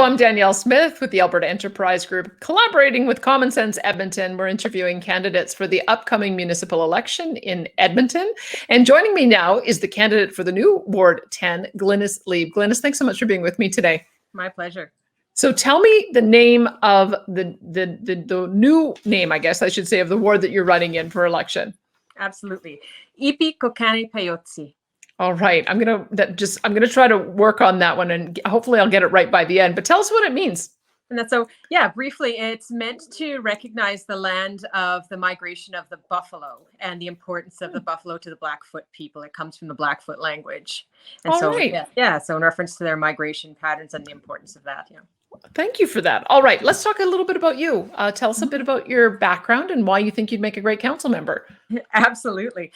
I'm Danielle Smith with the Alberta Enterprise Group, collaborating with Common Sense Edmonton. We're interviewing candidates for the upcoming municipal election in Edmonton. And joining me now is the candidate for the new Ward 10, Glynnis Lieb. Glynnis, thanks so much for being with me today. My pleasure. So tell me the name of the new name, I guess I should say, of the ward that you're running in for election. Absolutely. Ipiihkoohkanipiaohtsi. All right. I'm gonna try to work on that one, and hopefully I'll get it right by the end. But tell us what it means. And that's so, yeah, briefly, it's meant to recognize the land of the migration of the buffalo and the importance of the buffalo to the Blackfoot people. It comes from the Blackfoot language. And All so, right. yeah, so in reference to their migration patterns and the importance of that, yeah. Thank you for that. All right, let's talk a little bit about you. Tell us a bit about your background and why you think you'd make a great council member. Absolutely.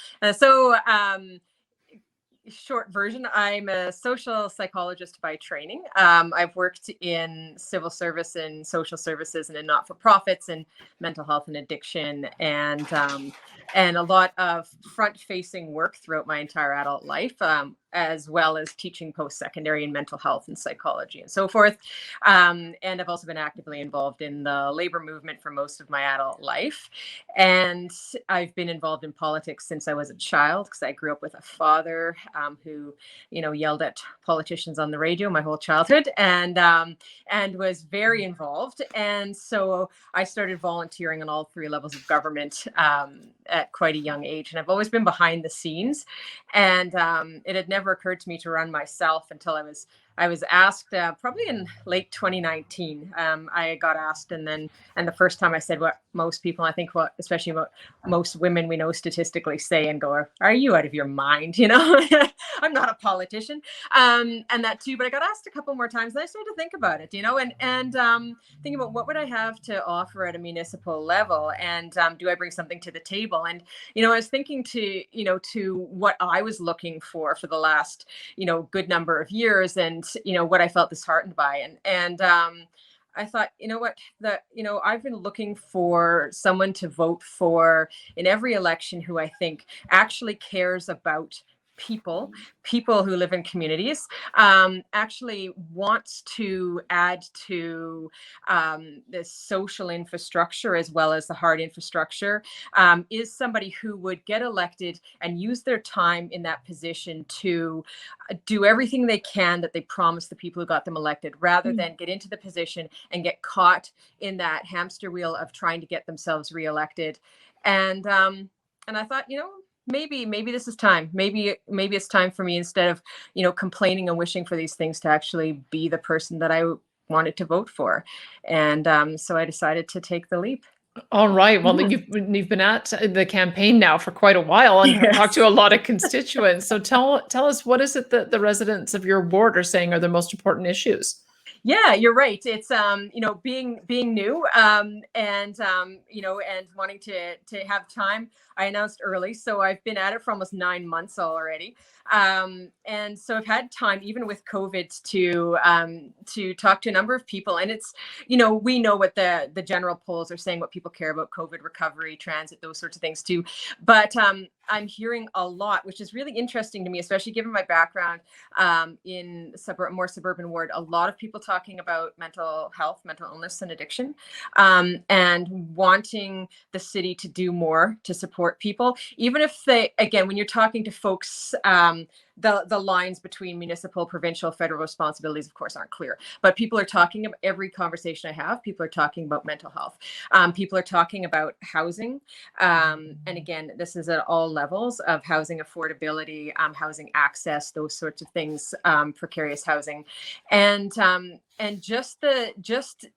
Short version, I'm a social psychologist by training. I've worked in civil service and social services and in not-for-profits and mental health and addiction and a lot of front-facing work throughout my entire adult life, as well as teaching post-secondary in mental health and psychology and so forth. And I've also been actively involved in the labor movement for most of my adult life. And I've been involved in politics since I was a child because I grew up with a father who, yelled at politicians on the radio my whole childhood and was very involved. And so I started volunteering on all three levels of government at quite a young age. And I've always been behind the scenes. And it had never occurred to me to run myself until I was asked probably in late 2019. I got asked, and the first time I said what most people, I think especially what most women we know statistically say and go, are you out of your mind? I'm not a politician. And that too, but I got asked a couple more times and I started to think about it, and think about what would I have to offer at a municipal level, and do I bring something to the table? And, I was thinking to what I was looking for the last, good number of years, and, what I felt disheartened by. And I thought, I've been looking for someone to vote for in every election who I think actually cares about people who live in communities, actually wants to add to the social infrastructure as well as the hard infrastructure, is somebody who would get elected and use their time in that position to do everything they can that they promised the people who got them elected, rather than get into the position and get caught in that hamster wheel of trying to get themselves reelected. And I thought, maybe this is time. Maybe it's time for me, instead of, complaining and wishing for these things, to actually be the person that I wanted to vote for. And so I decided to take the leap. All right. Well, you've been at the campaign now for quite a while and have talked to a lot of constituents. So tell us, what is it that the residents of your ward are saying are the most important issues? Yeah, you're right. It's being new and wanting to have time. I announced early, so I've been at it for almost 9 months already. And so I've had time, even with COVID, to talk to a number of people. And it's, we know what the general polls are saying, what people care about: COVID recovery, transit, those sorts of things too. But I'm hearing a lot, which is really interesting to me, especially given my background in more suburban ward. A lot of people talking about mental health, mental illness, and addiction, and wanting the city to do more to support people, even if when you're talking to folks, the lines between municipal, provincial, federal responsibilities, of course, aren't clear. But people are talking about, every conversation I have, people are talking about mental health. People are talking about housing. And again, this is at all levels of housing affordability, housing access, those sorts of things, precarious housing. And just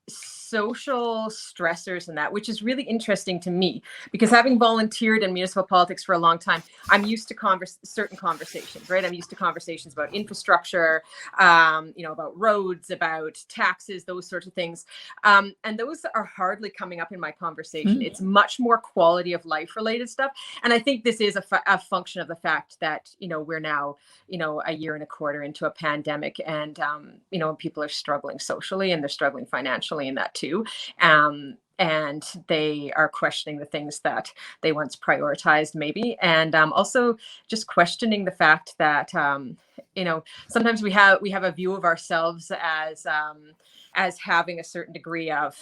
social stressors and that, which is really interesting to me, because having volunteered in municipal politics for a long time, I'm used to certain conversations, right? I'm used to conversations about infrastructure, about roads, about taxes, those sorts of things. And those are hardly coming up in my conversation. It's much more quality of life related stuff. And I think this is a function of the fact that, we're now, a year and a quarter into a pandemic, and, people are struggling socially and they're struggling financially in that too. and they are questioning the things that they once prioritized, maybe, and also just questioning the fact that sometimes we have a view of ourselves as having a certain degree of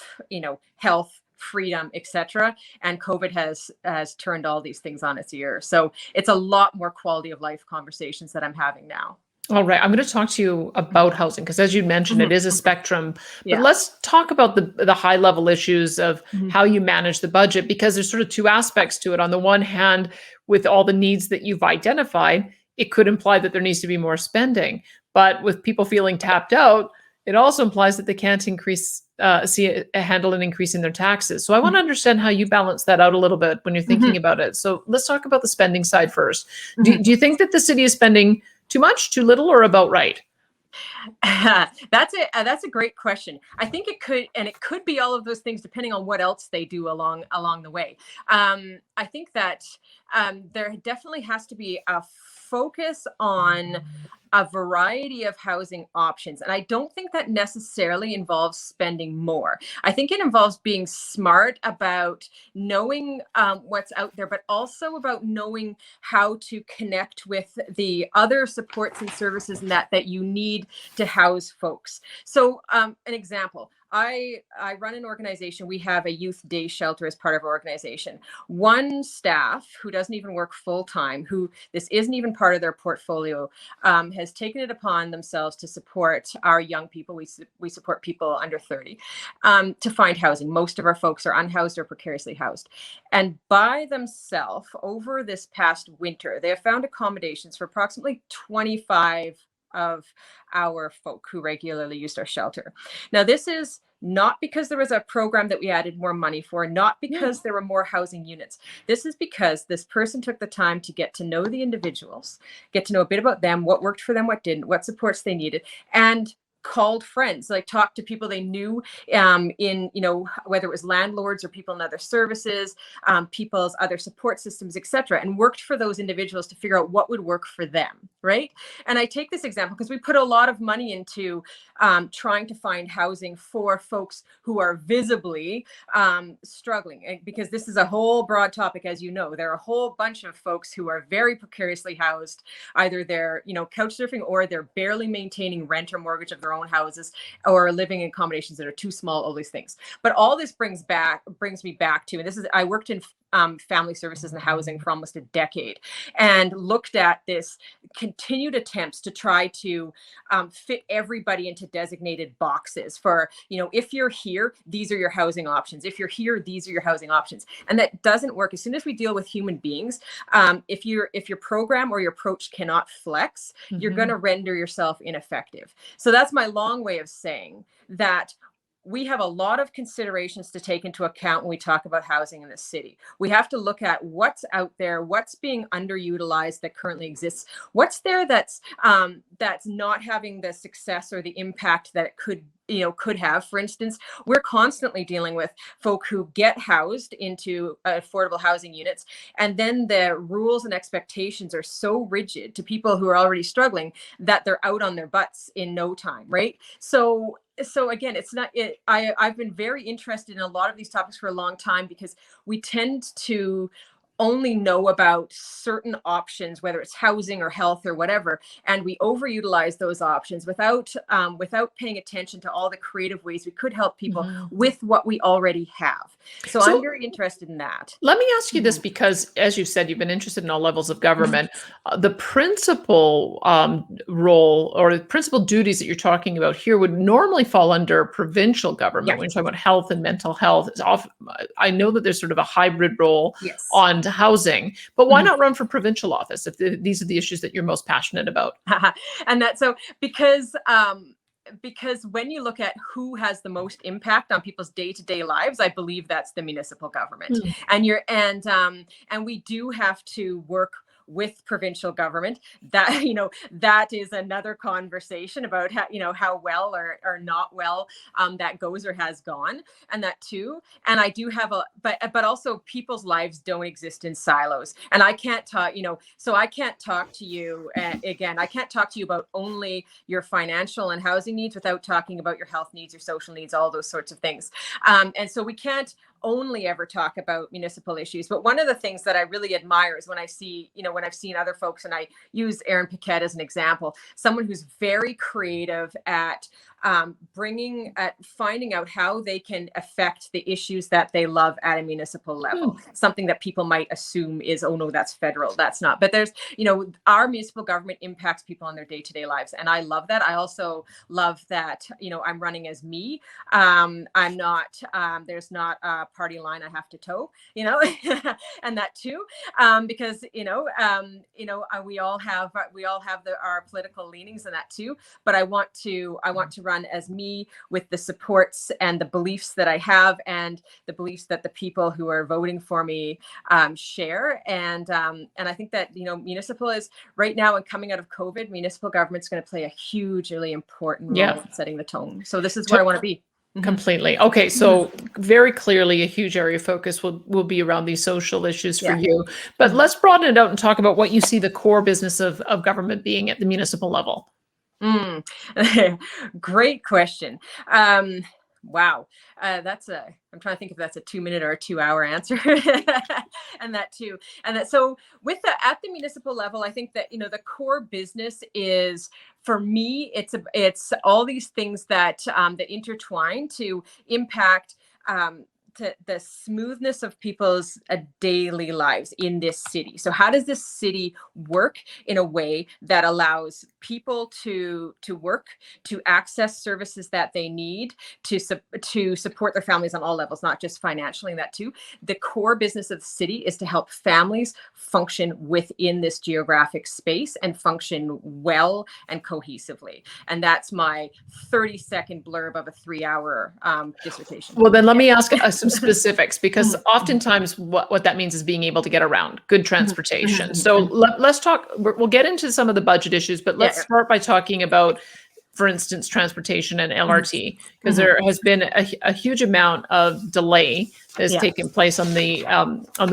health, freedom, etc. And COVID has turned all these things on its ear. So it's a lot more quality of life conversations that I'm having now. All right. I'm going to talk to you about housing because, as you mentioned, it is a spectrum. But Yeah. let's talk about the high level issues of how you manage the budget, because there's sort of two aspects to it. On the one hand, with all the needs that you've identified, it could imply that there needs to be more spending. But with people feeling tapped out, it also implies that they can't handle an increase in their taxes. So I want to understand how you balance that out a little bit when you're thinking about it. So let's talk about the spending side first. Do you think that the city is spending too much, too little, or about right? That's a great question. I think it could be all of those things depending on what else they do along the way. I think that there definitely has to be a focus on a variety of housing options. And I don't think that necessarily involves spending more. I think it involves being smart about knowing what's out there, but also about knowing how to connect with the other supports and services that you need to house folks. So an example, I run an organization. We have a youth day shelter as part of our organization. One staff who doesn't even work full time, who this isn't even part of their portfolio, has taken it upon themselves to support our young people. We support people under 30 to find housing. Most of our folks are unhoused or precariously housed. And by themselves, over this past winter, they have found accommodations for approximately 25 of our folk who regularly used our shelter. Now, this is not because there was a program that we added more money for, not because there were more housing units. This is because this person took the time to get to know the individuals, get to know a bit about them, what worked for them, what didn't, what supports they needed, and called friends, like talked to people they knew in, whether it was landlords or people in other services, people's other support systems, etc., and worked for those individuals to figure out what would work for them, right? And I take this example because we put a lot of money into trying to find housing for folks who are visibly struggling, because this is a whole broad topic. As you know, there are a whole bunch of folks who are very precariously housed, either they're couch surfing or they're barely maintaining rent or mortgage of their own houses, or living in accommodations that are too small, all these things. But all this brings me back to, and this is, I worked in family services and housing for almost a decade, and looked at this continued attempts to try to fit everybody into designated boxes for, if you're here, these are your housing options. If you're here, these are your housing options. And that doesn't work. As soon as we deal with human beings, if your program or your approach cannot flex, you're going to render yourself ineffective. So that's my long way of saying that we have a lot of considerations to take into account when we talk about housing in the city. We have to look at what's out there, what's being underutilized that currently exists, what's there that's not having the success or the impact that it could have. For instance, we're constantly dealing with folk who get housed into affordable housing units, and then the rules and expectations are so rigid to people who are already struggling that they're out on their butts in no time, right? So again, I've been very interested in a lot of these topics for a long time, because we tend to only know about certain options, whether it's housing or health or whatever, and we overutilize those options without paying attention to all the creative ways we could help people with what we already have. So I'm very interested in that. Let me ask you this, because as you said, you've been interested in all levels of government. The principal role or the principal duties that you're talking about here would normally fall under provincial government. When you're talking about health and mental health, it's often, I know that there's sort of a hybrid role on housing, but why not run for provincial office if these are the issues that you're most passionate about? And that's so because when you look at who has the most impact on people's day-to-day lives, I believe that's the municipal government. And we do have to work with provincial government. That, that is another conversation about how well or not well that goes or has gone, and that too. And I do have but also people's lives don't exist in silos. And I can't talk, so I can't talk to you again. I can't talk to you about only your financial and housing needs without talking about your health needs, your social needs, all those sorts of things. And so we can't only ever talk about municipal issues. But one of the things that I really admire is when I see, when I've seen other folks, and I use Aaron Paquette as an example, someone who's very creative at finding out how they can affect the issues that they love at a municipal level. Something that people might assume is, oh no, that's federal. That's not. But there's, our municipal government impacts people on their day-to-day lives. And I love that. I also love that, I'm running as me. I'm not, there's not a party line I have to toe, and that too, because, we all have our political leanings and that too. But I want to run as me with the supports and the beliefs that I have and the beliefs that the people who are voting for me share. And I think that, municipal is right now, and coming out of COVID, municipal government's going to play a hugely important role in setting the tone. So this is where I want to be. Completely. Okay. So very clearly a huge area of focus will be around these social issues for you, but let's broaden it out and talk about what you see the core business of government being at the municipal level. Great question. Wow. I'm trying to think if that's a 2-minute or a 2-hour answer. And that too. And that, so at the municipal level, I think that, the core business is, for me, it's all these things that intertwine to impact, to the smoothness of people's daily lives in this city. So how does this city work in a way that allows people to work, to access services that they need, to support their families on all levels, not just financially, and that too. The core business of the city is to help families function within this geographic space and function well and cohesively. And that's my 30-second blurb of a 3-hour dissertation. Well, then let me ask some specifics, because oftentimes what that means is being able to get around, good transportation. So let's talk, we'll get into some of the budget issues, but let's start by talking about, for instance, transportation and LRT, because there has been a huge amount of delay that has taken place on the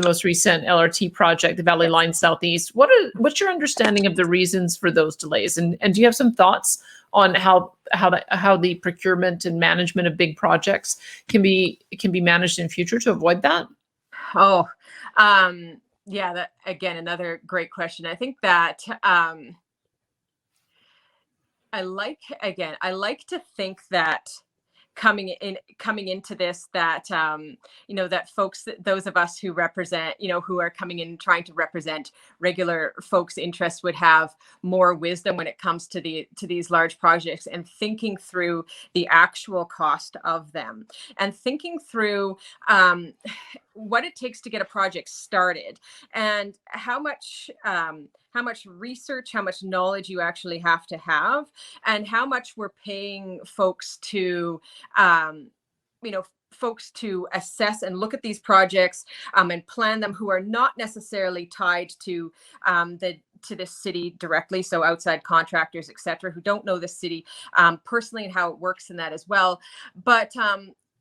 most recent LRT project, the Valley Line Southeast. What's your understanding of the reasons for those delays? And do you have some thoughts on how the procurement and management of big projects can be managed in future to avoid that? That, again, another great question. I think that I like to think that coming into this, that that folks, those of us who represent, who are coming in trying to represent regular folks' interests, would have more wisdom when it comes to these large projects, and thinking through the actual cost of them, and thinking through what it takes to get a project started, and how much research, how much knowledge you actually have to have, and how much we're paying folks to, folks to assess and look at these projects and plan them, who are not necessarily tied to this city directly. So outside contractors, et cetera, who don't know the city personally and how it works in that as well. But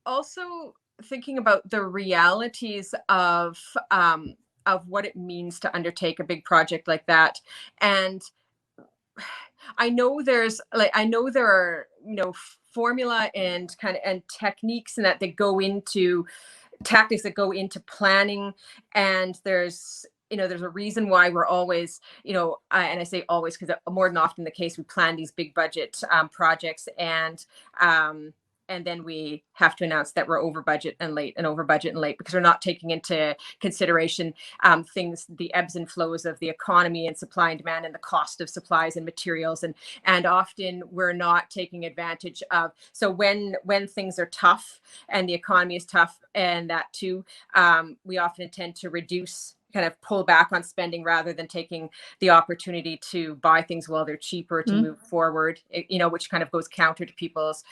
also thinking about the realities of what it means to undertake a big project like that. And I know there are, formula and techniques and that go into tactics that go into planning. And there's a reason why we're always, and I say always because more than often the case, we plan these big budget projects, and then we have to announce that we're over budget and late, because we're not taking into consideration things, the ebbs and flows of the economy and supply and demand, and the cost of supplies and materials, and often we're not taking advantage of. So when things are tough and the economy is tough, and that too, we often tend to pull back on spending rather than taking the opportunity to buy things while they're cheaper to move forward, which kind of goes counter to people's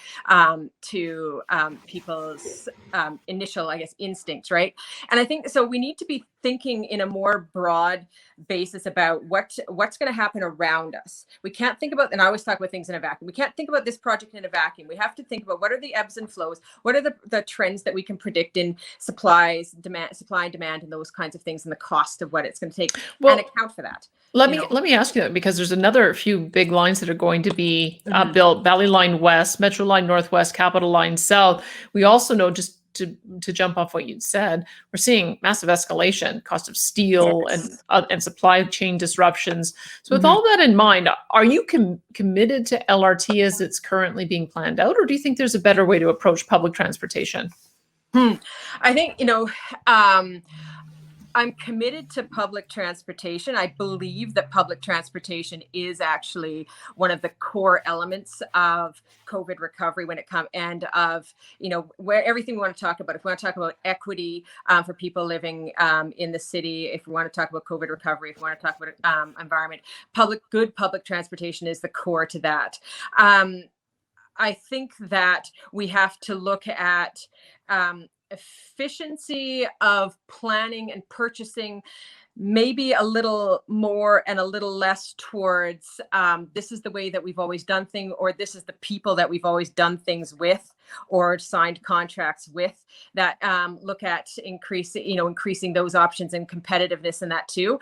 initial, I guess, instincts, right? And I think so we need to be thinking in a more broad basis about what's going to happen around us. We can't think about, and I always talk about things in a vacuum. We can't think about this project in a vacuum. We have to think about what are the ebbs and flows, what are the trends that we can predict in supply and demand, and those kinds of things, and the cost of what it's going to take, and account for that. Let me ask you that, because there's another few big lines that are going to be built: Valley Line West, Metro Line Northwest, Capital Line South. We also know, just to jump off what you said, we're seeing massive escalation, cost of steel, and supply chain disruptions. So with all that in mind, are you committed to LRT as it's currently being planned out, or do you think there's a better way to approach public transportation? I think, I'm committed to public transportation. I believe that public transportation is actually one of the core elements of COVID recovery when it comes, and of, where everything we want to talk about. If we want to talk about equity for people living in the city, if we want to talk about COVID recovery, if we want to talk about environment, good public transportation is the core to that. I think that we have to look at efficiency of planning and purchasing, maybe a little more and a little less towards this is the way that we've always done things, or this is the people that we've always done things with or signed contracts with, that look at increasing those options and competitiveness in that too.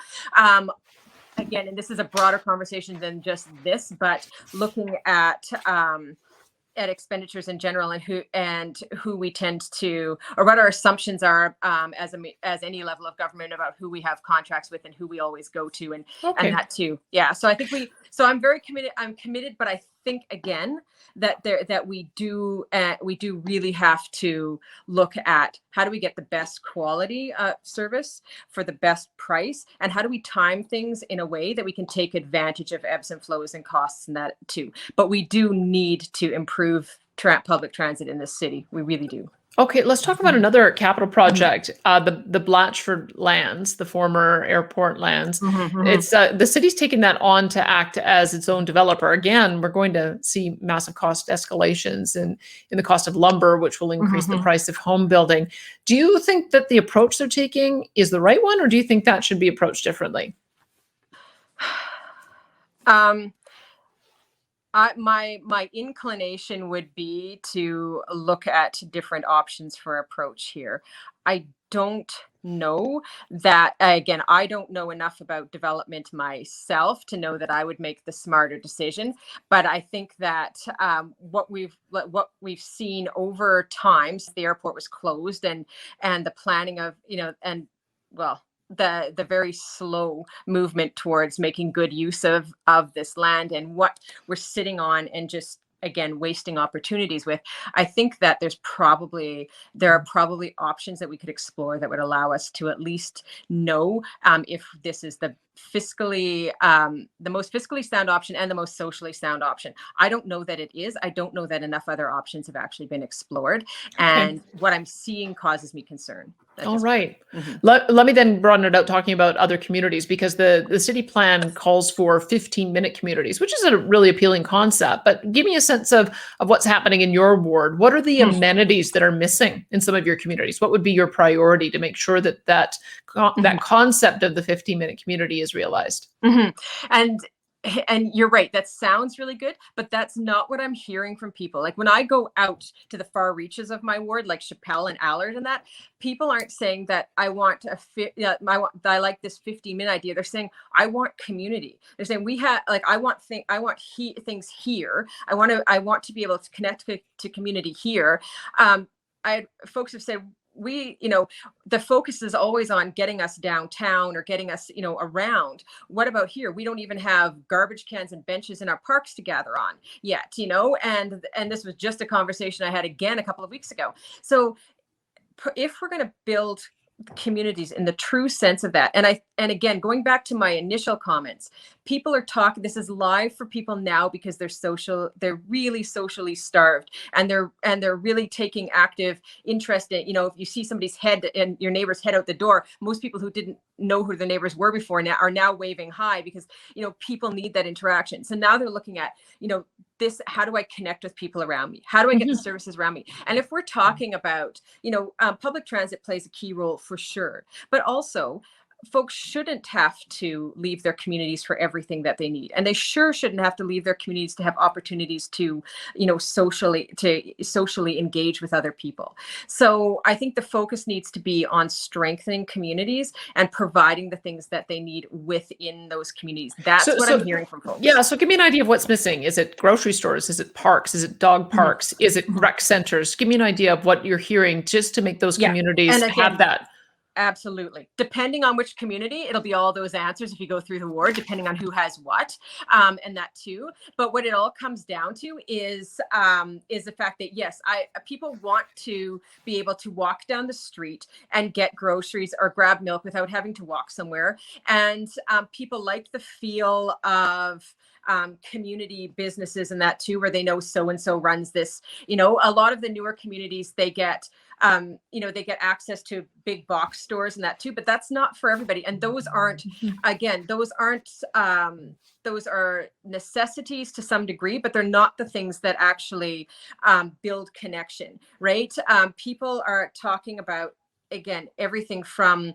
Again, and this is a broader conversation than just this, but looking at expenditures in general, and who we tend to, or what our assumptions are as any level of government, about who we have contracts with and who we always go to, and that too. Yeah. So I think I'm very committed. I'm committed, but I think again that we do really have to look at how do we get the best quality service for the best price, and how do we time things in a way that we can take advantage of ebbs and flows and costs and that too. But we do need to improve public transit in this city. We really do. Okay, let's talk about another capital project, the Blatchford lands, the former airport lands. It's the city's taken that on to act as its own developer. Again, we're going to see massive cost escalations in the cost of lumber, which will increase the price of home building. Do you think that the approach they're taking is the right one, or do you think that should be approached differently? My inclination would be to look at different options for approach here. I don't know that, again, I don't know enough about development myself to know that I would make the smarter decision. But I think that what we've seen over time, since the airport was closed, and the planning of, the very slow movement towards making good use of this land, and what we're sitting on and just, again, wasting opportunities with. I think that there are probably options that we could explore that would allow us to at least know if this is the most fiscally sound option and the most socially sound option. I don't know that it is. I don't know that enough other options have actually been explored. And what I'm seeing causes me concern. All right. Let me then broaden it out, talking about other communities, because the city plan calls for 15-minute communities, which is a really appealing concept. But give me a sense of what's happening in your ward. What are the amenities that are missing in some of your communities? What would be your priority to make sure that concept of the 15-minute community is realized? And you're right, that sounds really good, but that's not what I'm hearing from people. Like, when I go out to the far reaches of my ward, like Chappelle and Allard and that, people aren't saying that I I like this 15-minute idea. They're saying I want community. They're saying I want things here. I want to be able to connect to community here. Folks have said, the focus is always on getting us downtown or getting us, around. What about here? We don't even have garbage cans and benches in our parks to gather on yet, and this was just a conversation I had again a couple of weeks ago. So if we're going to build communities in the true sense of that, and again, going back to my initial comments, people are talking, this is live for people now because they're really socially starved, and they're really taking active interest in, if you see somebody's head and your neighbor's head out the door, most people who didn't know who the neighbors were before now are now waving hi, because people need that interaction. So now they're looking at how do I connect with people around me? How do I get the services around me? And if we're talking about, public transit plays a key role for sure, but also folks shouldn't have to leave their communities for everything that they need, and they sure shouldn't have to leave their communities to have opportunities to socially engage with other people. So I think the focus needs to be on strengthening communities and providing the things that they need within those communities. That's what I'm hearing from folks. Yeah, so give me an idea of what's missing. Is it grocery stores? Is it parks? Is it dog parks? Is it rec centers? Give me an idea of what you're hearing just to make those communities have that. Absolutely. Depending on which community, it'll be all those answers if you go through the ward, depending on who has what, and that too. But what it all comes down to is the fact that, yes, people want to be able to walk down the street and get groceries or grab milk without having to walk somewhere. And people like the feel of community businesses and that too, where they know so-and-so runs this. A lot of the newer communities, they get access to big box stores and that too, but that's not for everybody. And those aren't, those are necessities to some degree, but they're not the things that actually build connection, right? People are talking about, again, everything from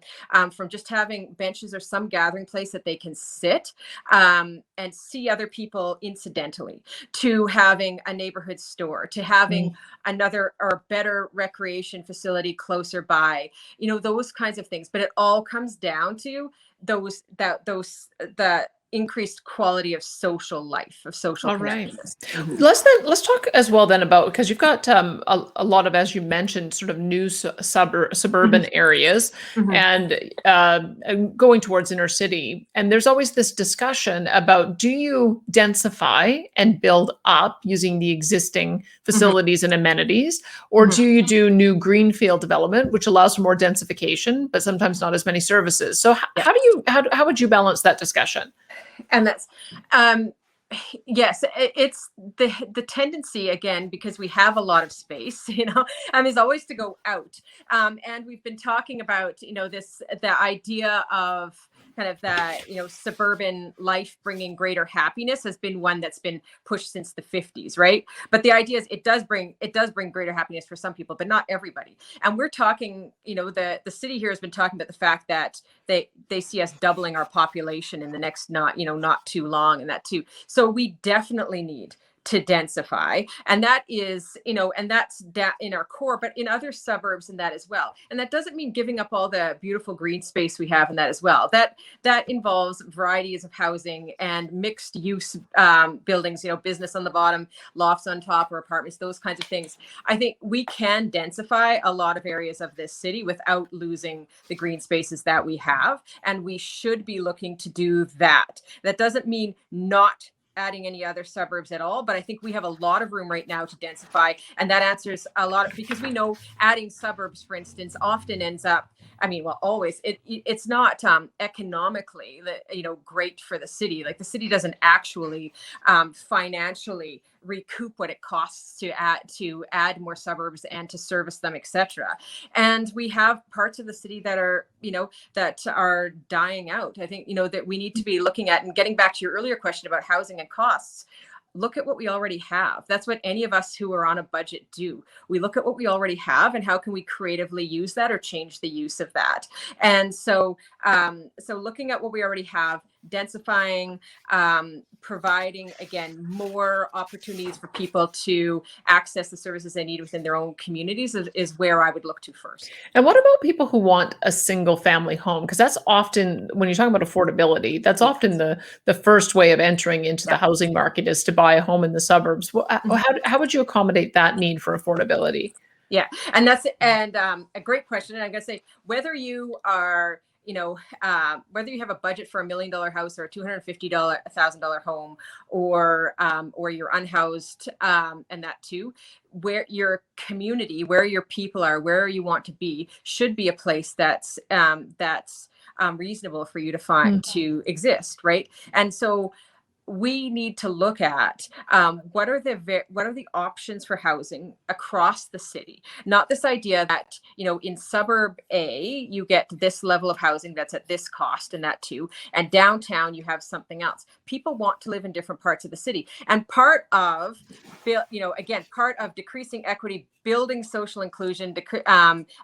just having benches or some gathering place that they can sit and see other people incidentally, to having a neighborhood store, to having another or better recreation facility closer by, those kinds of things. But it all comes down to the increased quality of social life, of social connectedness. Let's talk as well then about, because you've got a lot of, as you mentioned, sort of new suburban areas and going towards inner city. And there's always this discussion about, do you densify and build up using the existing facilities and amenities, or do you do new greenfield development, which allows for more densification, but sometimes not as many services? So how would you balance that discussion? And that's, yes, it's the tendency, again, because we have a lot of space, is always to go out. And we've been talking about, the idea of kind of that, suburban life bringing greater happiness has been one that's been pushed since the 50s, right? But the idea is it does bring greater happiness for some people, but not everybody. And we're talking, the city here has been talking about the fact that they see us doubling our population in the next not too long, and that too. So we definitely need to densify, and that is, and that's in our core, but in other suburbs and that as well. And that doesn't mean giving up all the beautiful green space we have in that as well. That involves varieties of housing and mixed use buildings, business on the bottom, lofts on top, or apartments, those kinds of things. I think we can densify a lot of areas of this city without losing the green spaces that we have, and we should be looking to do that. That doesn't mean not adding any other suburbs at all, but I think we have a lot of room right now to densify, and that answers a lot of, because we know adding suburbs, for instance, often ends up, always, it's not economically great for the city. Like, the city doesn't actually financially recoup what it costs to add more suburbs and to service them, etc. And we have parts of the city that are that are dying out. I think that we need to be looking at, and getting back to your earlier question about housing and costs, look at what we already have. That's what any of us who are on a budget do. We look at what we already have and how can we creatively use that or change the use of that. And so looking at what we already have, densifying, providing, again, more opportunities for people to access the services they need within their own communities is where I would look to first. And what about people who want a single family home? Because that's often, when you're talking about affordability, that's often the first way of entering into the housing market, is to buy a home in the suburbs. How would you accommodate that need for affordability? Yeah, and that's a great question. And I'm going to say, whether you are whether you have a budget for $1 million house or a $250,000 home, or you're unhoused, and that too, where your community, where your people are, where you want to be, should be a place that's reasonable for you to find to exist, right? And so we need to look at what are the options for housing across the city. Not this idea that, you know, in suburb A you get this level of housing that's at this cost and that too, and downtown you have something else. People want to live in different parts of the city, and part of, you know, again, part of decreasing equity, building social inclusion,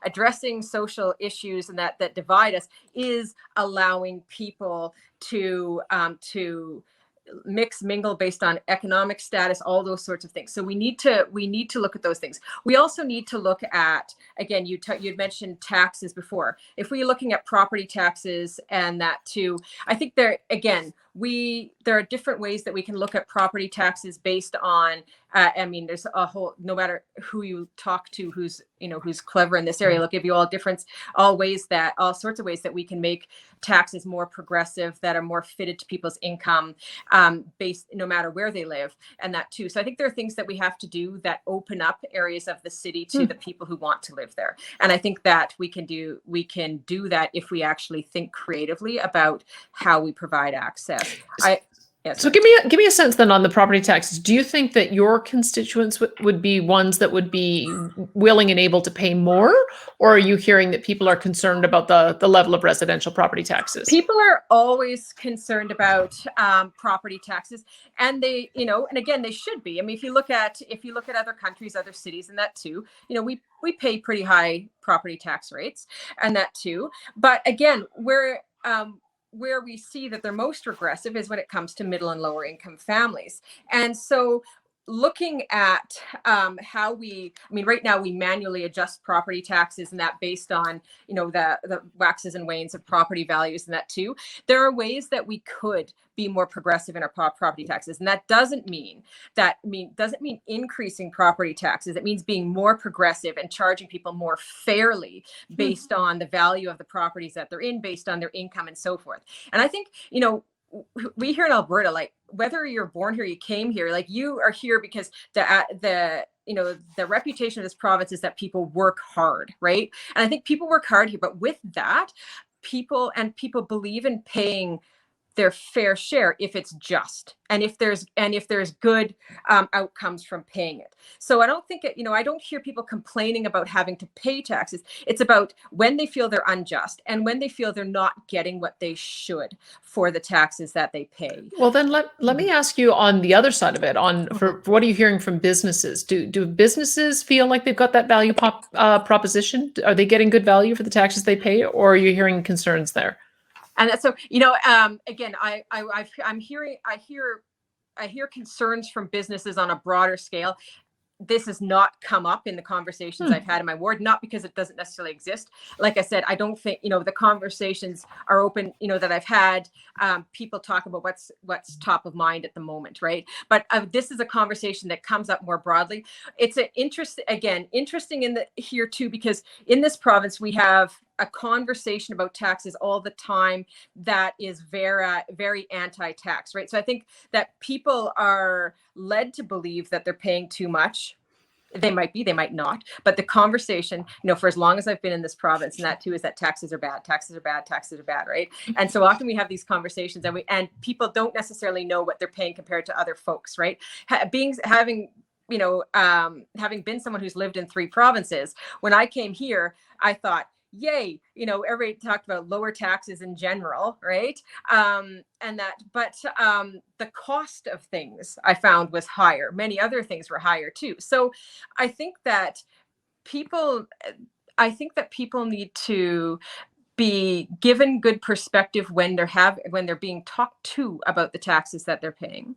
addressing social issues and that divide us, is allowing people to mix, mingle based on economic status, all those sorts of things. So we need to look at those things. We also need to look at, again, you'd mentioned taxes before. If we're looking at property taxes and that too, I think there are different ways that we can look at property taxes based on, I mean, there's a whole, no matter who you talk to, who's clever in this area, they'll give you all sorts of ways that we can make taxes more progressive, that are more fitted to people's income, based no matter where they live, and that too. So I think there are things that we have to do that open up areas of the city to the people who want to live there. And I think that we can do that if we actually think creatively about how we provide access. So give me a sense then on the property taxes. Do you think that your constituents would be ones that would be willing and able to pay more, or are you hearing that people are concerned about the level of residential property taxes? People are always concerned about property taxes, and they, you know, and again, they should be. I mean, if you look at other countries, other cities, and that too, you know, we pay pretty high property tax rates, and that too. But again, where we see that they're most regressive is when it comes to middle and lower income families. And so looking at right now we manually adjust property taxes, and that based on, you know, the waxes and wanes of property values and that too. There are ways that we could be more progressive in our property taxes, and that doesn't mean increasing property taxes. It means being more progressive and charging people more fairly based on the value of the properties that they're in, based on their income and so forth. And I think, you know, we here in Alberta, like, whether you're born here, you came here, like, you are here because the reputation of this province is that people work hard, right? And I think people work hard here, but with that, people believe in paying their fair share if it's just, and if there's good outcomes from paying it. So I don't think I don't hear people complaining about having to pay taxes. It's about when they feel they're unjust and when they feel they're not getting what they should for the taxes that they pay. Well, then let me ask you on the other side of it, for what are you hearing from businesses? Do businesses feel like they've got that value proposition? Are they getting good value for the taxes they pay, or are you hearing concerns there? And so, you know, again, I hear concerns from businesses on a broader scale. This has not come up in the conversations I've had in my ward, not because it doesn't necessarily exist. Like I said, I don't think, you know, the conversations are open, you know, that I've had. People talk about what's top of mind at the moment, right? But this is a conversation that comes up more broadly. It's interesting here too, because in this province we have a conversation about taxes all the time that is very, very anti-tax, right? So I think that people are led to believe that they're paying too much. They might be, they might not. But the conversation, you know, for as long as I've been in this province, and that too, is that taxes are bad, right? And so often we have these conversations, and people don't necessarily know what they're paying compared to other folks, right? Having been someone who's lived in 3 provinces, when I came here, I thought, yay, you know, everybody talked about lower taxes in general, right? But the cost of things I found was higher. Many other things were higher too. So I think that people need to be given good perspective when they're being talked to about the taxes that they're paying.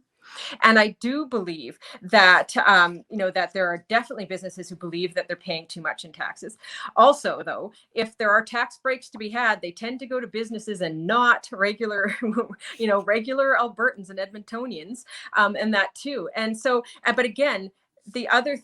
And I do believe that, that there are definitely businesses who believe that they're paying too much in taxes. Also, though, if there are tax breaks to be had, they tend to go to businesses and not regular Albertans and Edmontonians, and that too. And so, but again, the other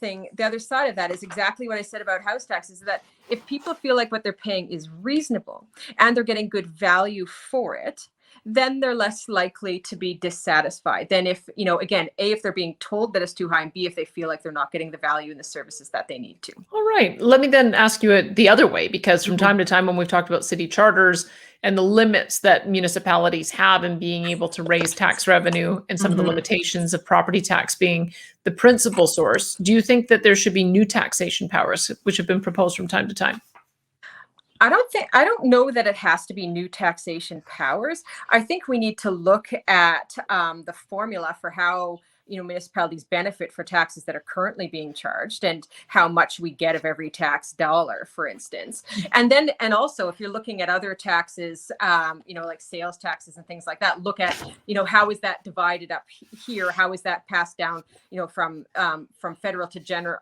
side of that is exactly what I said about house taxes, that if people feel like what they're paying is reasonable and they're getting good value for it, then they're less likely to be dissatisfied than if, again, A, if they're being told that it's too high, and B, if they feel like they're not getting the value in the services that they need to. All right. Let me then ask you it the other way, because from time to time, when we've talked about city charters and the limits that municipalities have in being able to raise tax revenue and some of the limitations of property tax being the principal source, do you think that there should be new taxation powers, which have been proposed from time to time? I don't know that it has to be new taxation powers. I think we need to look at the formula for how municipalities benefit for taxes that are currently being charged and how much we get of every tax dollar, for instance. And also if you're looking at other taxes, like sales taxes and things like that, look at, how is that divided up here? How is that passed down, from federal to general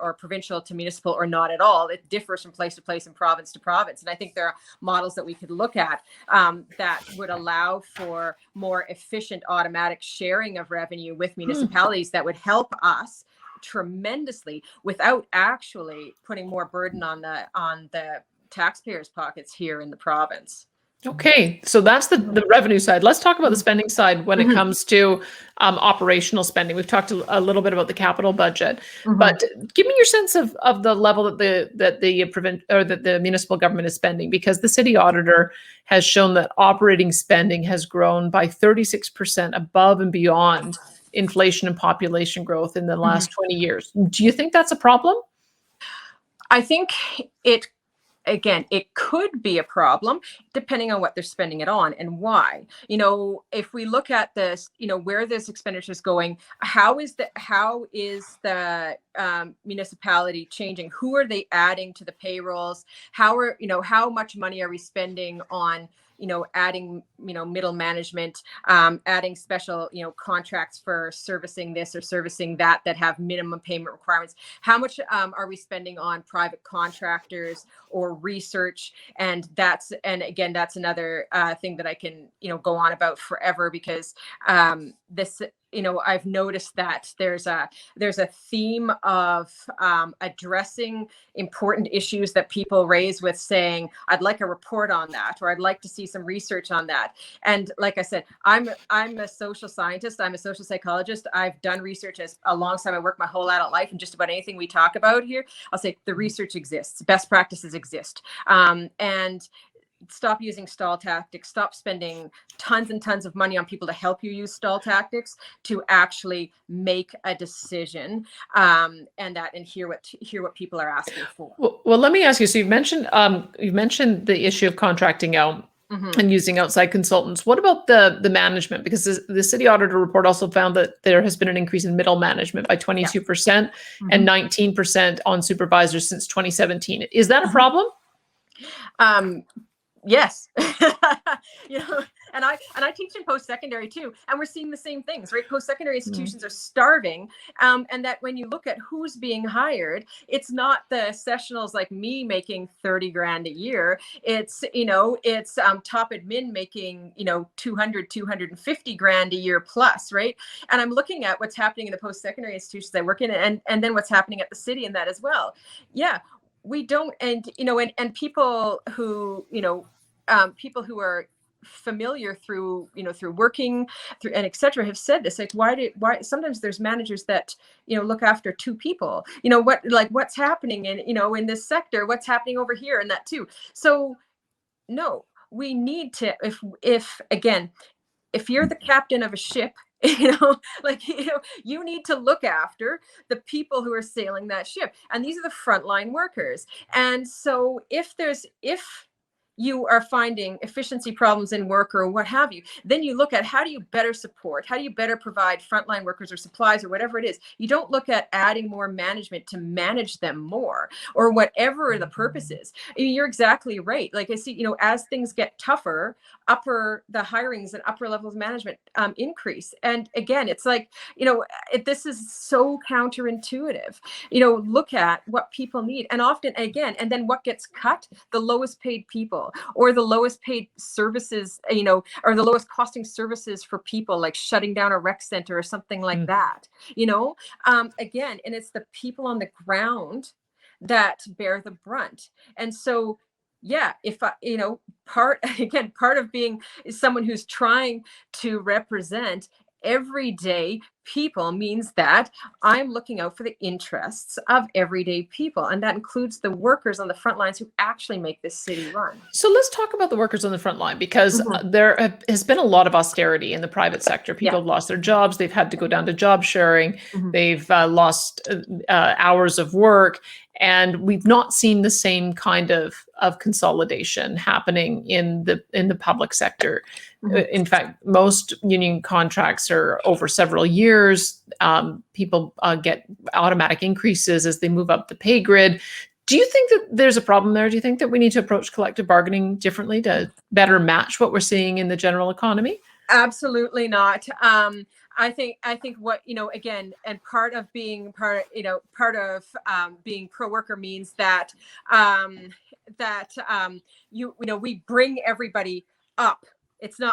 or provincial to municipal, or not at all? It differs from place to place and province to province. And I think there are models that we could look at that would allow for more efficient automatic sharing of revenue with municipalities that would help us tremendously without actually putting more burden on the taxpayers' pockets here in the province. Okay, so that's the revenue side. Let's talk about the spending side when it comes to operational spending. We've talked a little bit about the capital budget, but give me your sense of the level that the municipal government is spending, because the city auditor has shown that operating spending has grown by 36% above and beyond inflation and population growth in the last 20 years. Do you think that's a problem? I think it could be a problem depending on what they're spending it on and why. If we look at this, where this expenditure is going, how is the municipality changing? Who are they adding to the payrolls? How much money are we spending on adding, middle management, adding special, contracts for servicing this or servicing that have minimum payment requirements? How much are we spending on private contractors or research? And again, that's another thing that I can, go on about forever, because this, I've noticed that there's a theme of addressing important issues that people raise with saying, I'd like a report on that, or I'd like to see some research on that. And like I said, I'm a social scientist. I'm a social psychologist. I've done research alongside my work my whole adult life, and just about anything we talk about here, I'll say the research exists, best practices exist. And stop using stall tactics, stop spending tons and tons of money on people to help you use stall tactics to actually make a decision, and hear what people are asking for. Well, let me ask you, so you've mentioned the issue of contracting out and using outside consultants. What about the management? Because the city auditor report also found that there has been an increase in middle management by 22% and 19% on supervisors since 2017. Is that a problem? Yes. And I teach in post-secondary too, and we're seeing the same things, right? Post-secondary institutions are starving, and that when you look at who's being hired, it's not the sessionals like me making 30 grand a year. It's top admin making 250 grand a year plus, right? And I'm looking at what's happening in the post-secondary institutions I work in, and then what's happening at the city in that as well. Yeah. We don't, and people who, people who are familiar through working through and et cetera have said this, like, why sometimes there's managers that, look after two people, what's happening in this sector, what's happening over here and that too. So no, we need to, if you're the captain of a ship, you need to look after the people who are sailing that ship. And these are the frontline workers. And so if you are finding efficiency problems in work or what have you, then you look at how do you better support, how do you better provide frontline workers or supplies or whatever it is. You don't look at adding more management to manage them more or whatever the purpose is. You're exactly right. Like I see, as things get tougher, the hirings and upper levels of management increase. And again, it's like, this is so counterintuitive. Look at what people need. And often, again, and then what gets cut? The lowest paid people, or the lowest paid services, or the lowest costing services for people, like shutting down a rec center or something like that, again, and it's the people on the ground that bear the brunt. And so yeah, if I, part of being someone who's trying to represent everyday people means that I'm looking out for the interests of everyday people. And that includes the workers on the front lines who actually make this city run. So let's talk about the workers on the front line, because has been a lot of austerity in the private sector. People have lost their jobs. They've had to go down to job sharing. They've lost hours of work. And we've not seen the same kind of consolidation happening in the public sector. In fact, most union contracts are over several years. People get automatic increases as they move up the pay grid. Do you think that there's a problem there? Do you think that we need to approach collective bargaining differently to better match what we're seeing in the general economy? Absolutely not. I think what, again, and part of being being pro-worker means that we bring everybody up.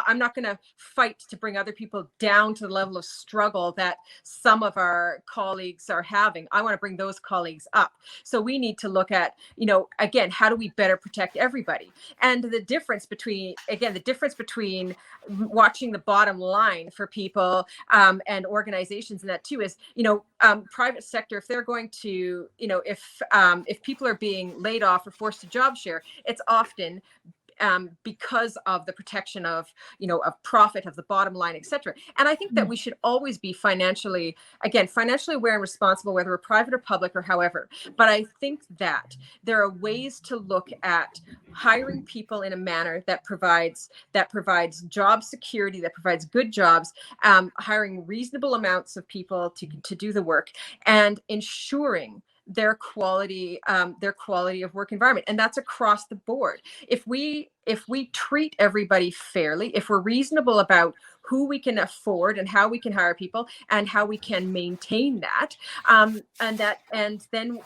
I'm not going to fight to bring other people down to the level of struggle that some of our colleagues are having. I want to bring those colleagues up. So we need to look at, again, how do we better protect everybody? And the difference between watching the bottom line for people and organizations and that too is, private sector, if they're going to, if people are being laid off or forced to job share, it's often because of the protection of profit, of the bottom line, etc. And I think that we should always be financially aware and responsible, whether we're private or public or however. But I think that there are ways to look at hiring people in a manner that provides job security, that provides good jobs, hiring reasonable amounts of people to do the work, and ensuring their quality of work environment. And that's across the board. If we treat everybody fairly, if we're reasonable about who we can afford and how we can hire people and how we can maintain that, and then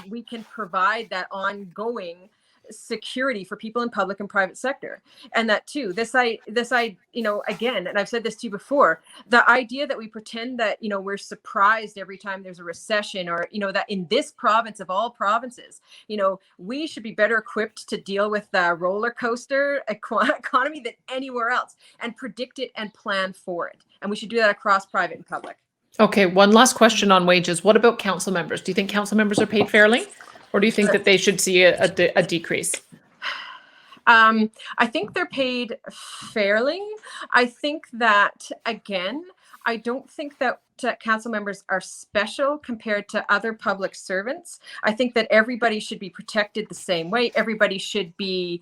we can provide that ongoing security for people in public and private sector. And that too, again, and I've said this to you before, the idea that we pretend that, we're surprised every time there's a recession, or, that in this province of all provinces, we should be better equipped to deal with the roller coaster economy than anywhere else, and predict it and plan for it. And we should do that across private and public. Okay, one last question on wages. What about council members? Do you think council members are paid fairly? Or do you think that they should see a decrease? I think they're paid fairly. I think that, again, I don't think that council members are special compared to other public servants. I think that everybody should be protected the same way. Everybody should be,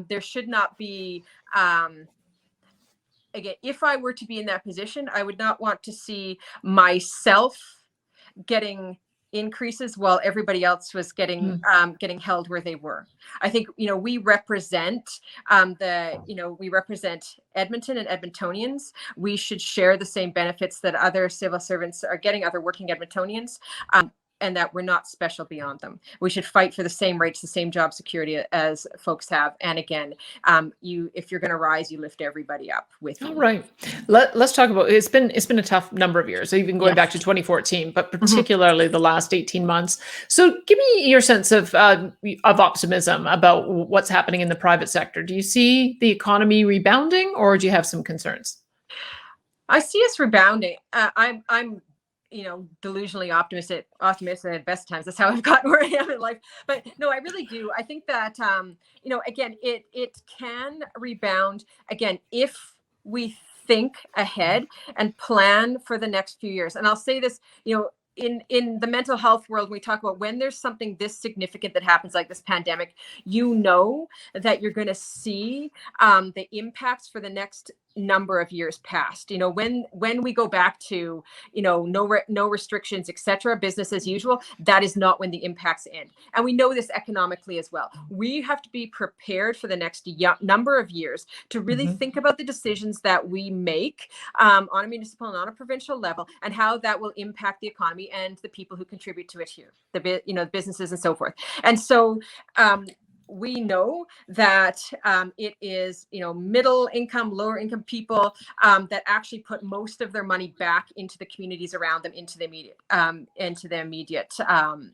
there should not be, again, if I were to be in that position, I would not want to see myself getting increases while everybody else was getting held where they were. I think we represent we represent Edmonton and Edmontonians. We should share the same benefits that other civil servants are getting, other working Edmontonians. And that we're not special beyond them. We should fight for the same rates, the same job security as folks have. And again, if you're going to rise, you lift everybody up with you. All right. Let's talk about, it's been a tough number of years, even going back to 2014, but particularly the last 18 months. So give me your sense of optimism about what's happening in the private sector. Do you see the economy rebounding, or do you have some concerns? I see us rebounding. I'm delusionally optimistic at best times. That's how I've gotten where I am in life. But no, I really do. I think that, again, it can rebound again, if we think ahead and plan for the next few years. And I'll say this, in the mental health world, we talk about when there's something this significant that happens, like this pandemic, that you're going to see the impacts for the next number of years past. When we go back to no restrictions, etc., business as usual, that is not when the impacts end. And we know this economically as well. We have to be prepared for the next number of years to really think about the decisions that we make on a municipal and on a provincial level, and how that will impact the economy and the people who contribute to it here, the businesses and so forth. And so we know that it is, middle income, lower income people that actually put most of their money back into the communities around them, into the immediate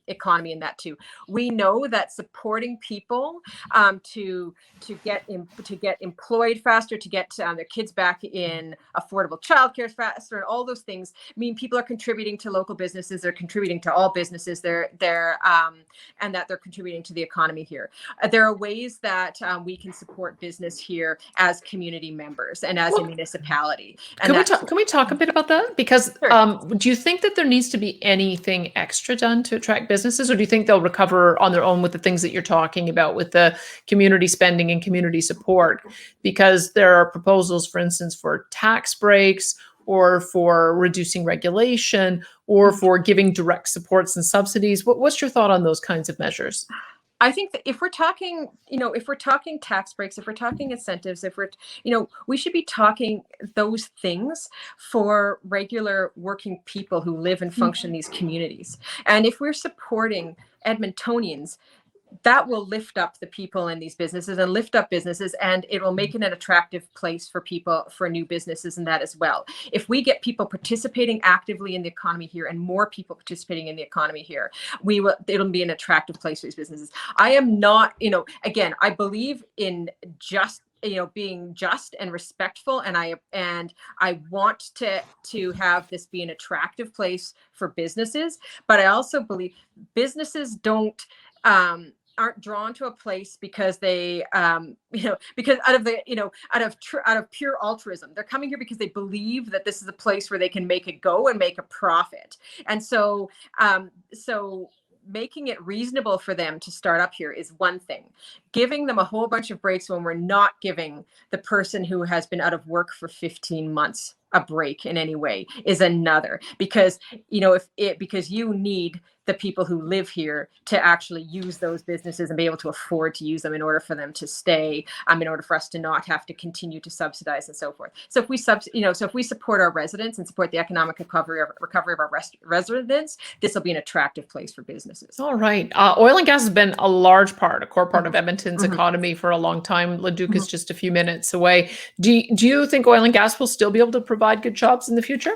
economy, and that too. We know that supporting people to get employed faster, to get their kids back in affordable childcare faster, and all those things mean people are contributing to local businesses. They're contributing to all businesses. And that they're contributing to the economy here. There are ways that we can support business here as community members and as a municipality. And can we talk a bit about that? Because sure. Do you think that there needs to be anything extra done to attract businesses, or do you think they'll recover on their own with the things that you're talking about, with the community spending and community support? Because there are proposals, for instance, for tax breaks, or for reducing regulation, or for giving direct supports and subsidies. What's your thought on those kinds of measures? I think that if we're talking, if we're talking tax breaks, if we're talking incentives, we should be talking those things for regular working people who live and function in these communities. And if we're supporting Edmontonians, that will lift up the people in these businesses and lift up businesses, and it will make it an attractive place for people, for new businesses, and that as well. If we get people participating actively in the economy here, and more people participating in the economy here, it'll be an attractive place for these businesses. I am not, again, I believe in being just and respectful, and I want to have this be an attractive place for businesses, but I also believe businesses aren't drawn to a place because they because out of pure altruism. They're coming here because they believe that this is a place where they can make a go and make a profit. And so making it reasonable for them to start up here is one thing. Giving them a whole bunch of breaks when we're not giving the person who has been out of work for 15 months a break in any way is another. Because because you need the people who live here to actually use those businesses and be able to afford to use them in order for them to stay, in order for us to not have to continue to subsidize and so forth. So if we if we support our residents and support the economic recovery of our residents, this will be an attractive place for businesses. All right. Oil and gas has been a core part of Edmonton's economy for a long time. Leduc is just a few minutes away. Do you think oil and gas will still be able to provide good jobs in the future?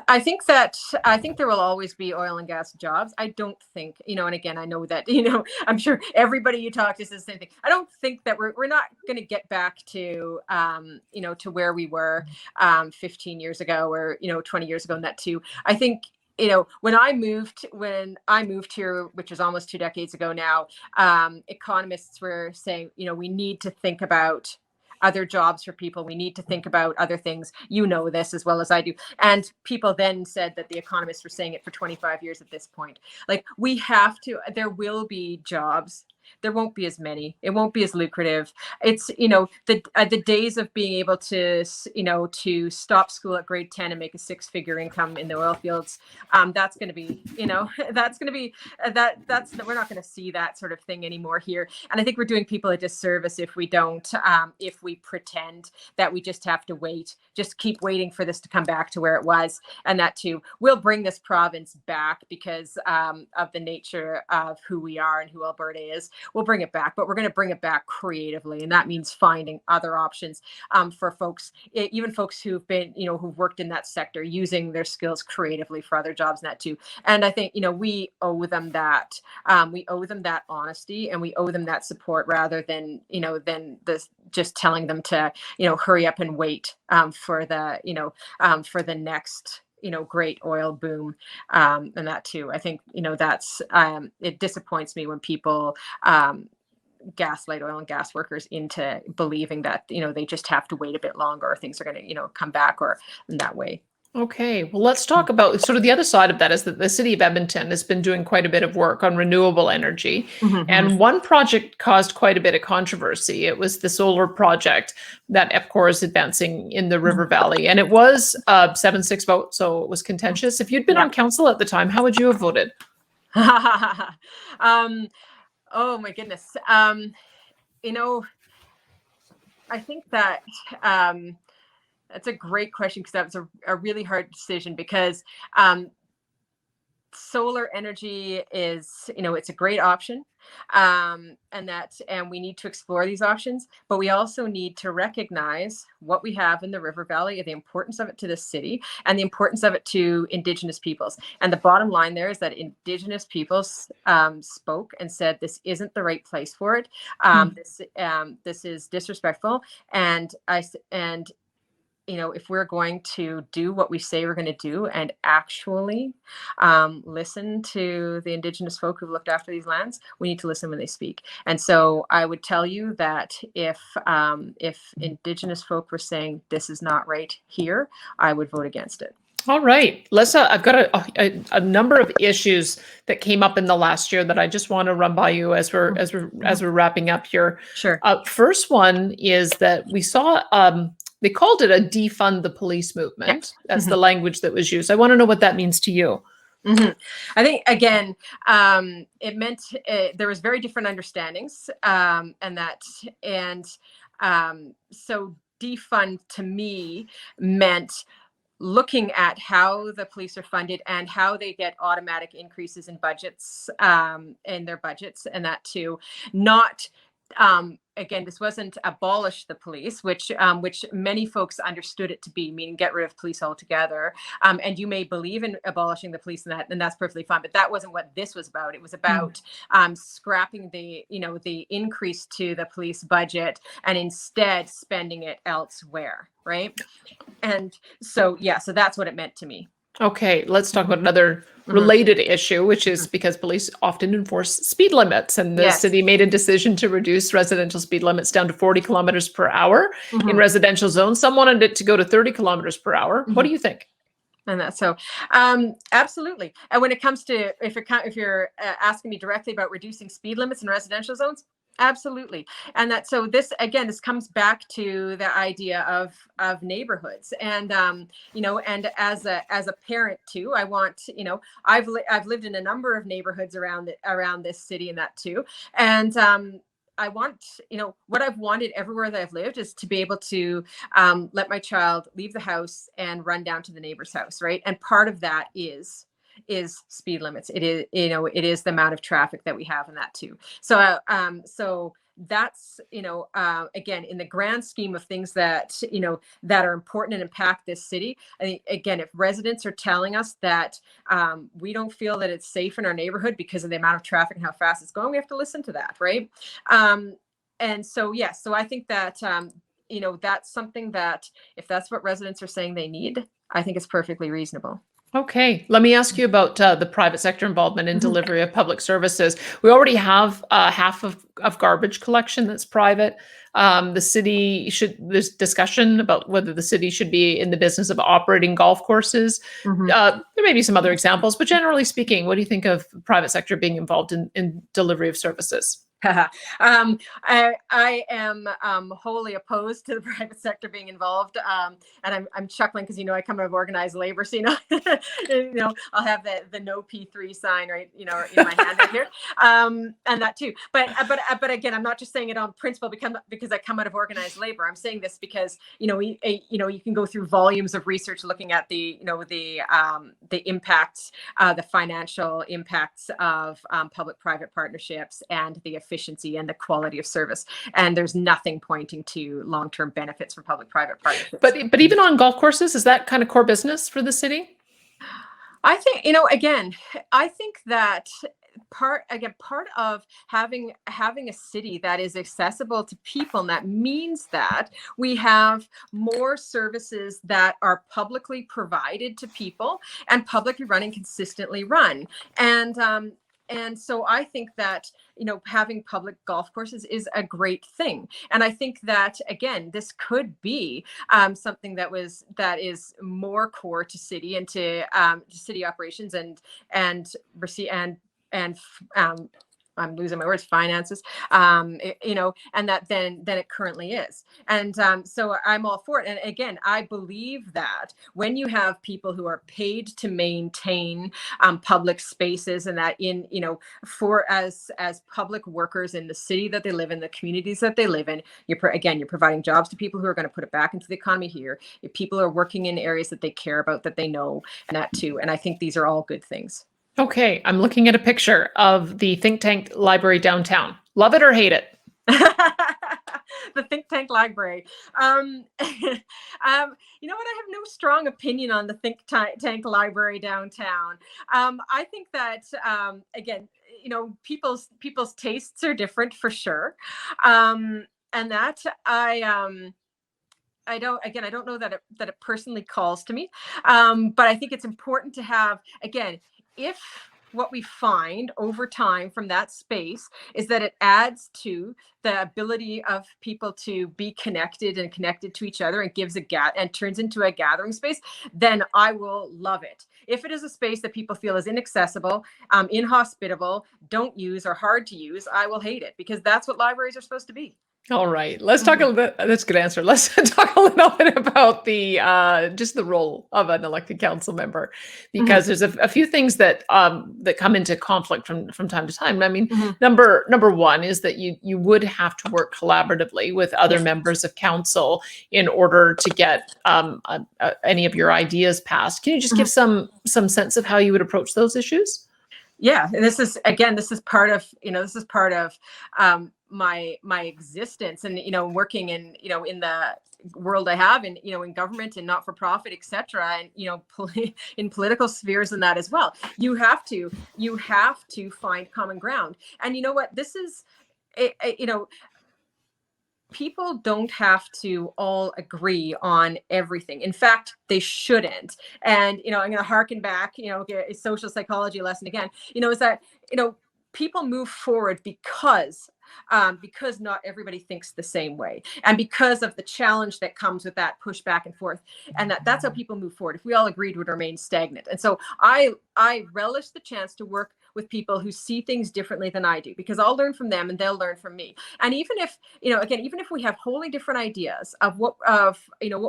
I think there will always be oil and gas jobs. I don't think, and again, I know that, I'm sure everybody you talk to says the same thing. I don't think that we're not going to get back to, to where we were 15 years ago or, 20 years ago, and that too. I think, when I moved here, which was almost 2 decades ago now, economists were saying, we need to think about other jobs for people. We need to think about other things. You know this as well as I do. And people then said that the economists were saying it for 25 years at this point. Like, there will be jobs. There won't be as many. It won't be as lucrative. It's, the days of being able to, to stop school at grade 10 and make a 6-figure income in the oil fields. That's going to be, we're not going to see that sort of thing anymore here. And I think we're doing people a disservice if we don't, if we pretend that we just have to wait, just keep waiting for this to come back to where it was. And that too will bring this province back because of the nature of who we are and who Alberta is. We'll bring it back, but we're going to bring it back creatively. And that means finding other options for folks, even folks who've been, who've worked in that sector, using their skills creatively for other jobs and that too. And I think, we owe them that. We owe them that honesty, and we owe them that support rather than, just telling them to, hurry up and wait for the next great oil boom, and that too. I think, that's, it disappoints me when people gaslight oil and gas workers into believing that, they just have to wait a bit longer or things are going to, come back or in that way. Okay, well, let's talk about sort of the other side of that is that the city of Edmonton has been doing quite a bit of work on renewable energy. And one project caused quite a bit of controversy. It was the solar project that Epcor is advancing in the River Valley. And it was a 7-6 vote, so it was contentious. If you'd been on council at the time, how would you have voted? Oh my goodness. I think that that's a great question, because that was a really hard decision, because solar energy is, it's a great option. and we need to explore these options, but we also need to recognize what we have in the River Valley, the importance of it to the city, and the importance of it to Indigenous peoples. And the bottom line there is that Indigenous peoples spoke and said this isn't the right place for it. This is disrespectful, and if we're going to do what we say we're going to do and actually listen to the Indigenous folk who've looked after these lands, we need to listen when they speak. And so I would tell you that if Indigenous folk were saying this is not right here, I would vote against it. All right, Lisa, I've got a number of issues that came up in the last year that I just want to run by you as we're wrapping up here. Sure. First one is that we saw they called it a defund the police movement. Yeah. That's the language that was used. I want to know what that means to you. I think, again, it meant there was very different understandings, so defund to me meant looking at how the police are funded and how they get automatic increases in budgets, in their budgets, and that too, not again, this wasn't abolish the police, which many folks understood it to be, meaning get rid of police altogether. And you may believe in abolishing the police and that's perfectly fine. But that wasn't what this was about. It was about scrapping the increase to the police budget and instead spending it elsewhere, right? And so, so that's what it meant to me. Okay, let's talk about another related issue, which is because police often enforce speed limits, and the city made a decision to reduce residential speed limits down to 40 kilometers per hour in residential zones. Some wanted it to go to 30 kilometers per hour. What do you think? And that's so, absolutely. And when it comes to, if you're asking me directly about reducing speed limits in residential zones, absolutely. And so this comes back to the idea of neighborhoods, and and as a parent too, I want, I've lived in a number of neighborhoods around this city and that too, and I want, what I've wanted everywhere that I've lived is to be able to let my child leave the house and run down to the neighbor's house, right? And part of that is speed limits. It is, it is the amount of traffic that we have in that too. So, so that's, again, in the grand scheme of things that, that are important and impact this city. I think, again, if residents are telling us that we don't feel that it's safe in our neighborhood because of the amount of traffic and how fast it's going, we have to listen to that, right? And so, yes, so I think that, that's something that if that's what residents are saying they need, I think it's perfectly reasonable. Okay, let me ask you about the private sector involvement in delivery of public services. We already have half of garbage collection that's private. There's discussion about whether the city should be in the business of operating golf courses. There may be some other examples, but generally speaking, what do you think of private sector being involved in delivery of services? I am wholly opposed to the private sector being involved, and I'm chuckling because I come out of organized labor, so I'll have the no P3 sign right in my hand right here, and that too. But again, I'm not just saying it on principle because I come out of organized labor. I'm saying this because you can go through volumes of research looking at the impacts, the financial impacts of public-private partnerships and the efficiency and the quality of service, and there's nothing pointing to long-term benefits for public-private partnerships. But even on golf courses, is that kind of core business for the city? I think I think that part of having a city that is accessible to people, and that means that we have more services that are publicly provided to people and publicly run and consistently run, and so I think that, having public golf courses is a great thing. And I think that, again, this could be something that is more core to city and to city operations and I'm losing my words, finances, and that then it currently is. And so I'm all for it. And again, I believe that when you have people who are paid to maintain public spaces, and that as public workers in the city that they live in, the communities that they live in, you're providing jobs to people who are going to put it back into the economy here. If people are working in areas that they care about, that they know, and that too. And I think these are all good things. Okay, I'm looking at a picture of the think tank library downtown. Love it or hate it? The think tank library. You know what? I have no strong opinion on the tank library downtown. I think that again, people's tastes are different for sure, and that I don't know that it personally calls to me, but I think it's important to have, again, if what we find over time from that space is that it adds to the ability of people to be connected and connected to each other and and turns into a gathering space, then I will love it. If it is a space that people feel is inaccessible, inhospitable, don't use, or hard to use, I will hate it, because that's what libraries are supposed to be. All right, let's talk a little bit. That's a good answer. Let's talk a little bit about the just the role of an elected council member, because there's a few things that that come into conflict from time to time. I mean, number one is that you would have to work collaboratively with other members of council in order to get any of your ideas passed. Can you just give some sense of how you would approach those issues? Yeah, and this is part of my existence, and working in in the world I have, and in government and not for profit, etc., and in political spheres and that as well. You have to find common ground, and you know what, this is people don't have to all agree on everything. In fact, they shouldn't. And, I'm going to harken back, a social psychology lesson again, is that, people move forward because not everybody thinks the same way, and because of the challenge that comes with that push back and forth, and that's how people move forward. If we all agreed, would remain stagnant. And so I relish the chance to work with people who see things differently than I do, because I'll learn from them and they'll learn from me. And even if even if we have wholly different ideas of what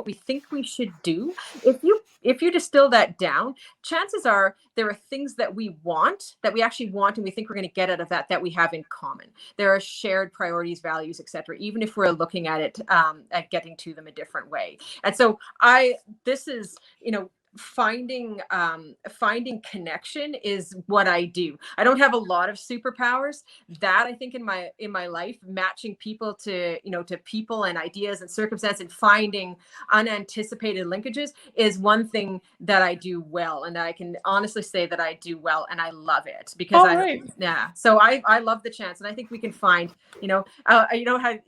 we think we should do, if you distill that down, chances are there are things that we actually want, and we think we're going to get out of that we have in common. There are shared priorities, values, etc., even if we're looking at it at getting to them a different way. And so this is finding connection is what I do. I don't have a lot of superpowers. That, I think, in my life, matching people to people and ideas and circumstance, and finding unanticipated linkages is one thing that I do well, and I can honestly say that I do well, and I love it, because so I love the chance, and I think we can find how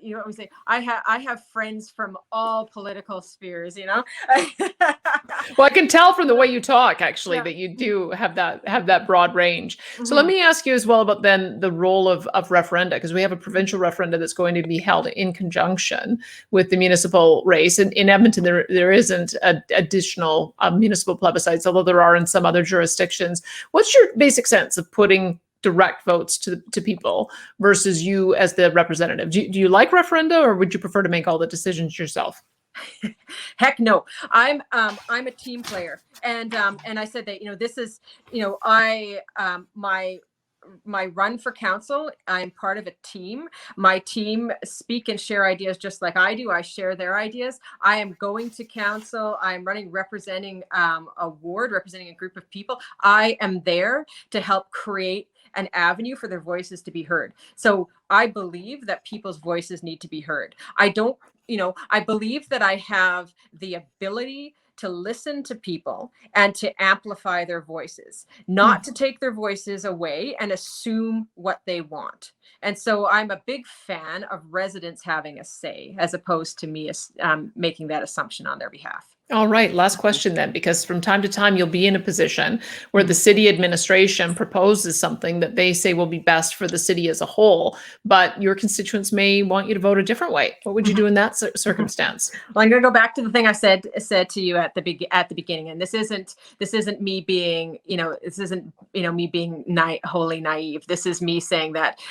you always say, I have friends from all political spheres. Well, I can tell from the way you talk, actually, that you do have that broad range. So let me ask you as well about then the role of referenda, because we have a provincial referenda that's going to be held in conjunction with the municipal race. And in Edmonton, there isn't additional municipal plebiscites, although there are in some other jurisdictions. What's your basic sense of putting direct votes to people versus you as the representative? Do you like referenda, or would you prefer to make all the decisions yourself? Heck no. I'm a team player, and I said that this is my run for council. I'm part of a team. My team speak and share ideas just like I do. I share their ideas. I am going to council. I'm representing a ward, representing a group of people. I am there to help create an avenue for their voices to be heard. So I believe that people's voices need to be heard. I believe that I have the ability to listen to people and to amplify their voices, not to take their voices away and assume what they want. And so I'm a big fan of residents having a say, as opposed to me making that assumption on their behalf. All right, last question then, because from time to time you'll be in a position where the city administration proposes something that they say will be best for the city as a whole, but your constituents may want you to vote a different way. What would you do in that circumstance? Well, I'm going to go back to the thing I said to you at the beginning, and this isn't me being me being wholly naive. This is me saying that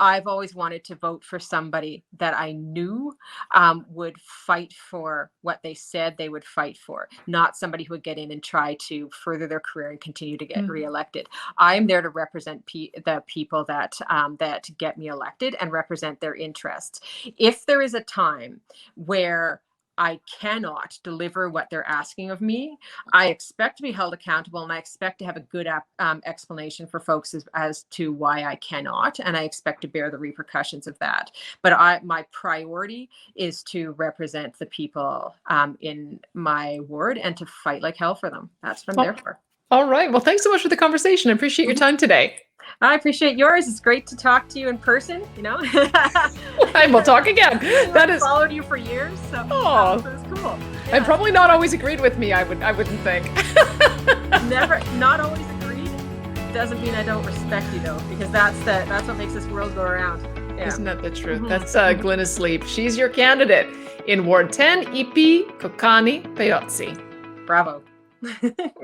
I've always wanted to vote for somebody that I knew would fight for what they said they would fight for, not somebody who would get in and try to further their career and continue to get reelected. I'm there to represent the people that get me elected and represent their interests. If there is a time where I cannot deliver what they're asking of me, I expect to be held accountable, and I expect to have a good explanation for folks as to why I cannot, and I expect to bear the repercussions of that. But my priority is to represent the people in my ward and to fight like hell for them. That's what I'm there for. All right. Well, thanks so much for the conversation. I appreciate your time today. I appreciate yours. It's great to talk to you in person, you know. And we'll talk again. I've followed you for years, so it was cool. Yeah. And probably not always agreed with me, I wouldn't think. Not always agreed doesn't mean I don't respect you, though, because that's what makes this world go around. Yeah. Isn't that the truth? That's Glynnis Lieb. She's your candidate in Ward 10, Ipiihkoohkanipiaohtsi. Bravo.